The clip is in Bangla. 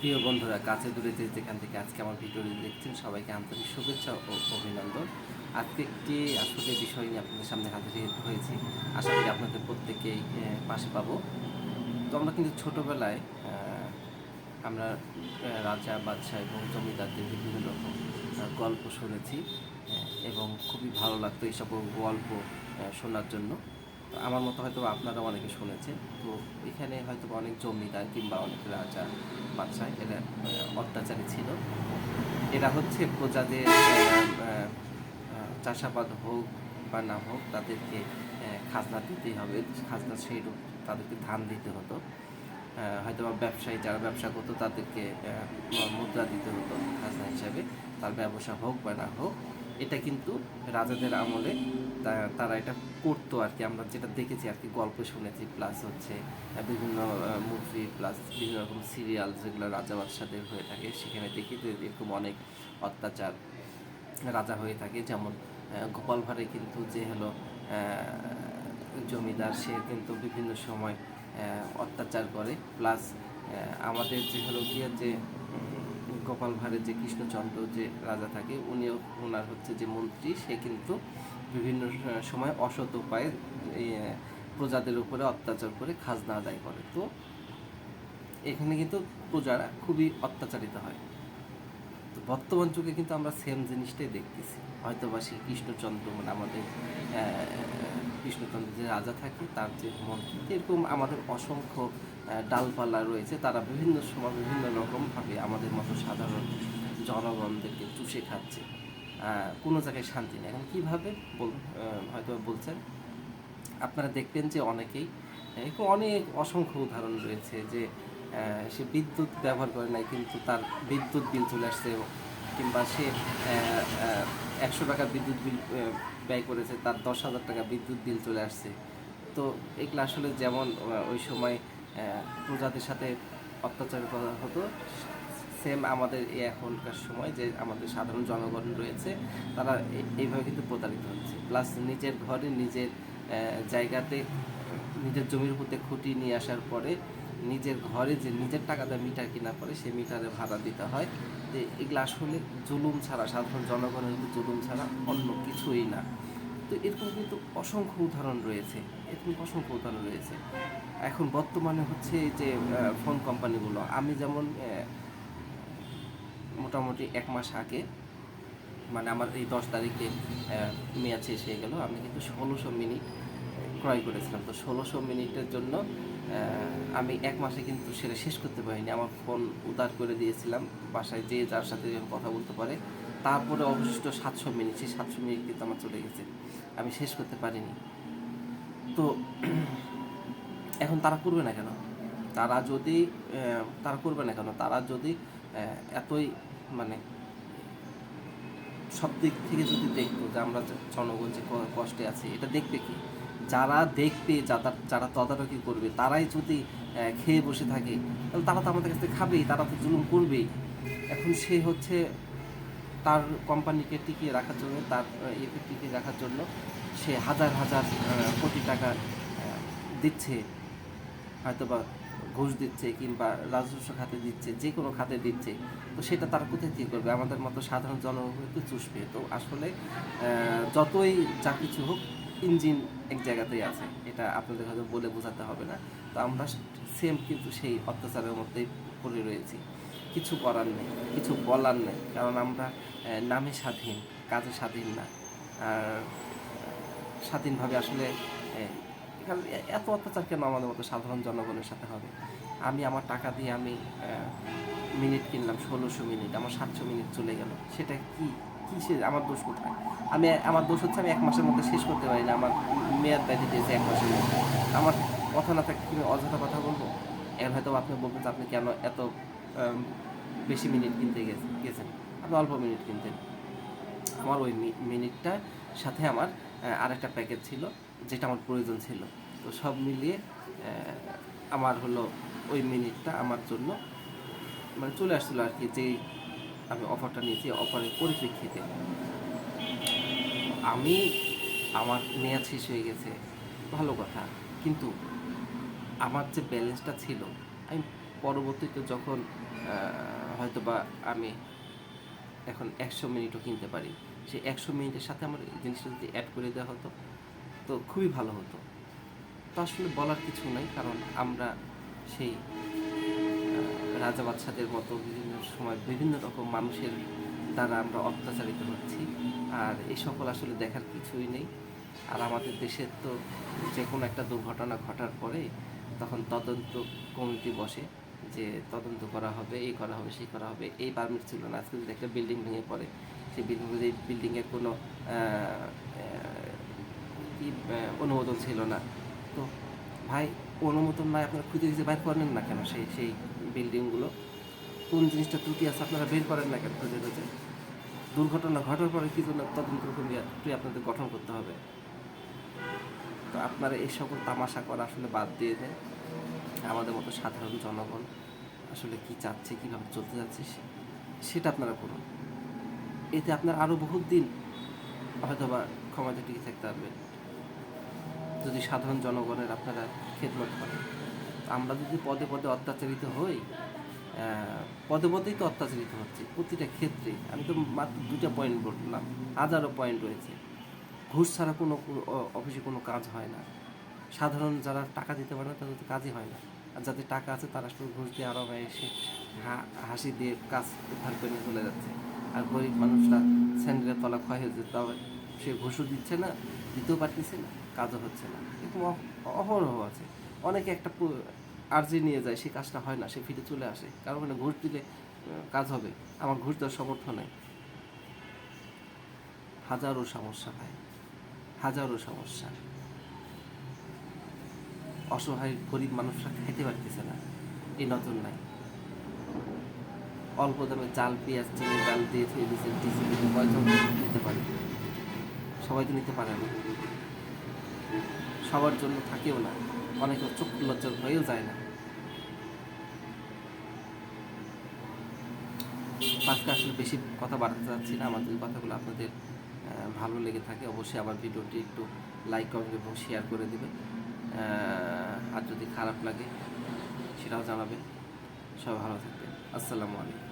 প্রিয় বন্ধুরা, কাছে দূরে যে যেখান থেকে আজকে আমার ভিডিওটি দেখছেন সবাইকে আন্তরিক শুভেচ্ছা ও অভিনন্দন। আজকে একটি আসলে বিষয় নিয়ে আপনাদের সামনে হাজির হয়েছি। আশা করি আপনাদের প্রত্যেকেই পাশে পাবো। তো আমরা কিন্তু ছোটোবেলায় আমরা রাজা বাদশাহ এবং জমিদারদের বিভিন্ন রকম গল্প শুনেছি এবং খুবই ভালো লাগতো এইসব গল্প শোনার জন্য। আমার মতো হয়তো আপনারা অনেকে শুনেছেন। তো এখানে হয়তো অনেক জমিদার কিংবা অনেক রাজা বাদশাহ এরা অত্যাচারী ছিল। এরা হচ্ছে প্রজাদের চাষাবাদ হোক বা না হোক তাদেরকে খাজনা দিতেই হবে। খাজনা সেইরূপ তাদেরকে ধান দিতে হতো। হয়তো বা ব্যবসায়ী যারা ব্যবসা করতো তাদেরকে মুদ্রা দিতে হতো খাজনা হিসাবে। তার ব্যবসা হোক বা না হোক, এটা কিন্তু রাজাদের আমলে তারা এটা করতো আর কি। আমরা যেটা দেখেছি আর কি, গল্প শুনেছি, প্লাস হচ্ছে বিভিন্ন মুভি, প্লাস বিভিন্ন রকম সিরিয়াল যেগুলো রাজা বাদশাদের হয়ে থাকে, সেখানে দেখি যে এরকম অনেক অত্যাচার রাজা হয়ে থাকে। যেমন গোপাল ভাঁড়ে কিন্তু যে হলো জমিদার, সে কিন্তু বিভিন্ন সময় অত্যাচার করে। প্লাস আমাদের যে হলো গিয়ে যে গোপাল ভাঁড়ের যে কৃষ্ণচন্দ্র যে রাজা থাকে, উনিও ওনার হচ্ছে যে মন্ত্রী, সে কিন্তু বিভিন্ন সময় অসৎ উপায়ে প্রজাদের উপরে অত্যাচার করে খাজনা আদায় করে। তো এখানে কিন্তু প্রজারা খুবই অত্যাচারিত হয়। তো বর্তমান যুগে কিন্তু আমরা সেম জিনিসটাই দেখতেছি। হয়তো বা সেই কৃষ্ণচন্দ্র মানে আমাদের কৃষ্ণচন্দ্র যে রাজা থাকে, তার যে মন্ত্রী, এরকম আমাদের অসংখ্য ডালপালা রয়েছে। তারা বিভিন্ন সময় বিভিন্ন রকমভাবে আমাদের মতো সাধারণ জনগণদেরকে চুষে খাচ্ছে। কোনো জায়গায় শান্তি নেই। এখন কীভাবে হয়তো বলছেন আপনারা দেখবেন যে অনেকেই, এরকম অনেক অসংখ্য উদাহরণ রয়েছে যে সে বিদ্যুৎ ব্যবহার করে নাই কিন্তু তার বিদ্যুৎ বিল চলে আসছে, কিংবা সে 100 টাকা বিদ্যুৎ বিল ব্যয় করেছে, তার 10,000 টাকা বিদ্যুৎ বিল চলে আসছে। তো এগুলো আসলে যেমন ওই সময় প্রজাদের সাথে অত্যাচার করা হতো, সেম আমাদের এই এখনকার সময় যে আমাদের সাধারণ জনগণ রয়েছে, তারা এইভাবে কিন্তু প্রতারিত হচ্ছে। প্লাস নিজের ঘরে নিজের জায়গাতে নিজের জমির উপরে খুঁটি নিয়ে আসার পরে নিজের ঘরে যে নিজের টাকা দিয়ে মিটার কিনা পরে সে মিটারে ভাড়া দিতে হয়। যে এগুলো আসলে জুলুম ছাড়া, সাধারণ জনগণের জুলুম ছাড়া অন্য কিছুই না। তো এরকম কিন্তু অসংখ্য উদাহরণ রয়েছে, এখন বর্তমানে হচ্ছে যে ফোন কোম্পানিগুলো, আমি যেমন মোটামুটি 1 মাস আগে, মানে আমার এই 10 তারিখে মেয়াদ শেষ হয়ে গেল, আমি কিন্তু 1600 মিনিট ক্রয় করেছিলাম। তো 1600 মিনিটের জন্য আমি 1 মাসে কিন্তু সেটা শেষ করতে পারিনি। আমার ফোন উদ্ধার করে দিয়েছিলাম বাসায়, যে যার সাথে কথা বলতে পারে। তারপরে অবশিষ্ট 700 মিনিট, সেই 700 মিনিট কিন্তু আমার চলে গেছে, আমি শেষ করতে পারিনি। তো এখন তারা করবে না কেন? তারা যদি এতই মানে সব দিক থেকে যদি দেখতো যে আমরা জনগণ যে কষ্টে আছি, এটা দেখবে কি? যারা দেখবে, যারা তদারকি করবে, তারাই যদি খেয়ে বসে থাকে, তাহলে তারা তো আমাদের কাছ থেকে খাবেই, তারা তো জুলুম করবেই। এখন সে হচ্ছে তার কোম্পানিকে টিকিয়ে রাখার জন্য, তার ইয়েকে টিকিয়ে রাখার জন্য সে হাজার হাজার কোটি টাকা দিচ্ছে, হয়তোবা ঘুষ দিচ্ছে কিংবা রাজস্ব খাতে দিচ্ছে, যে কোনো খাতে দিচ্ছে। তো সেটা তারা কোথায় কী করবে? আমাদের মতো সাধারণ জনগণকে চুষবে। তো আসলে যতই যা কিছু হোক, ইঞ্জিন এক জায়গাতেই আছে, এটা আপনাদের হয়তো বলে বোঝাতে হবে না। তো আমরা সেম কিন্তু সেই অত্যাচারের মধ্যেই পড়ে রয়েছি। কিছু করার নেই, কিছু বলার নেই, কারণ আমরা নামে স্বাধীন, কাজে স্বাধীন না। আর স্বাধীনভাবে আসলে কারণ এত অত্যাচার কেন আমাদের মতো সাধারণ জনগণের সাথে হবে? আমি আমার টাকা দিয়ে আমি মিনিট কিনলাম 1600 মিনিট, আমার 700 মিনিট চলে গেল, সেটা কি সে আমার দোষ কোথায়? আমার দোষ হচ্ছে আমি 1 মাসের মধ্যে শেষ করতে পারি না, আমার মেয়াদ ব্যাধি দিয়েছে 1 মাসের মধ্যে। আমার কথা না থাকে তুমি অযথা কথা বলবো? এখন হয়তো আপনি বলবেন যে আপনি কেন এত বেশি মিনিট কিনতে গেছেন, আপনি অল্প মিনিট কিনতেন। আমার ওই মিনিটটার সাথে আমার আরেকটা প্যাকেজ ছিল যেটা আমার প্রয়োজন ছিল। তো সব মিলিয়ে আমার হলো ওই মিনিটটা আমার জন্য মানে চলে আসছিলো আর কি, যেই আমি অফারটা নিয়েছি, অফারের পরিপ্রেক্ষিতে আমি আমার মেয়াদ শেষ হয়ে গেছে, ভালো কথা, কিন্তু আমার যে ব্যালেন্সটা ছিল, আমি পরবর্তীতে যখন হয়তো বা আমি এখন 100 মিনিটও কিনতে পারি, সেই 100 মিনিটের সাথে আমার এই জিনিসটা যদি অ্যাড করে দেওয়া হতো তো খুবই ভালো হতো। তো আসলে বলার কিছু নাই, কারণ আমরা সেই রাজা বাদশাদের মতো বিভিন্ন সময় বিভিন্ন রকম মানুষের দ্বারা আমরা অত্যাচারিত হচ্ছি, আর এই সকল আসলে দেখার কিছুই নেই। আর আমাদের দেশের তো যে কোনো একটা দুর্ঘটনা ঘটার পরে তখন তদন্ত কমিটি বসে, যে তদন্ত করা হবে, এই করা হবে, সেই করা হবে। এই পারমিট ছিল না, আজকে যদি একটা বিল্ডিং ভেঙে পড়ে, সেই বিল্ডিংয়ের কোনো অনুমোদন ছিল না। তো ভাই, অনুমোদন নাই, আপনারা খুঁজে খুঁজে বাইর করেন না কেন সেই বিল্ডিংগুলো? কোন জিনিসটা ত্রুটি আছে আপনারা বের করেন না কেন খুঁজে খুঁজে? দুর্ঘটনা ঘটার পরে কি জন্য তদন্ত কমিটি আপনাদের গঠন করতে হবে? তো আপনারা এই সকল তামাশা করা আসলে বাদ দিয়ে দেন। আমাদের মতো সাধারণ জনগণ আসলে কি চাচ্ছে, কীভাবে চলতে যাচ্ছে সেটা আপনারা করুন। এতে আপনার আরও বহুত দিন হয়তো বা ক্ষমতা টিকে থাকতে পারবে, যদি সাধারণ জনগণের আপনারা খেদমত করেন। আমরা যদি পদে পদে অত্যাচারিত হই, পদে পদেই তো অত্যাচারিত হচ্ছে প্রতিটা ক্ষেত্রে। আমি তো মাত্র 2টা পয়েন্ট বললাম, হাজারো পয়েন্ট রয়েছে। ঘুষ ছাড়া কোনো অফিসে কোনো কাজ হয় না। সাধারণ যারা টাকা দিতে পারে না তাদের তো কাজই হয় না। আর যাদের টাকা আছে তারা শুধু ঘুষ দিয়ে আরামে এসে হাসি দিয়ে কাজ উদ্ধার করে নিয়ে চলে যাচ্ছে। আর গরিব মানুষরা স্যান্ডেলের তলা ক্ষয় হয়েছে, তাও সে ঘুষও দিচ্ছে না, দিতেও পারতেছে না, কাজও হচ্ছে না। এরকম অহরহ আছে। অনেকে একটা আর্জি নিয়ে যায়, সেই কাজটা হয় না, সে ফিরে চলে আসে, কারণ মানে ঘুষ দিলে কাজ হবে। আমার ঘুষ দেওয়ার সামর্থ্য নেই। হাজারো সমস্যা ভাই, হাজারো সমস্যা। অসহায় গরিব মানুষরা খেতে পারতেছে না, এই নজর নাই। অল্প দামে চাল, পেঁয়াজ, চিনি, ডাল দিয়ে থয়ে দিয়েছে, ডিজেল দিয়ে কয়জন নিতে পারে? সবাই তো নিতে পারে না, সবার জন্য থাকেও না, অনেকে চক্ষু লজ্জার হয়েও যায় না। আজকে আসলে বেশি কথা বাড়াতে চাচ্ছি না। আমার যদি কথাগুলো আপনাদের ভালো লেগে থাকে অবশ্যই আমার ভিডিওটি একটু লাইক, কমেন্ট এবং শেয়ার করে দেবেন। আর যদি খারাপ লাগে সেটাও জানাবেন। সবাই ভালো থাকবেন। আসসালামু আলাইকুম।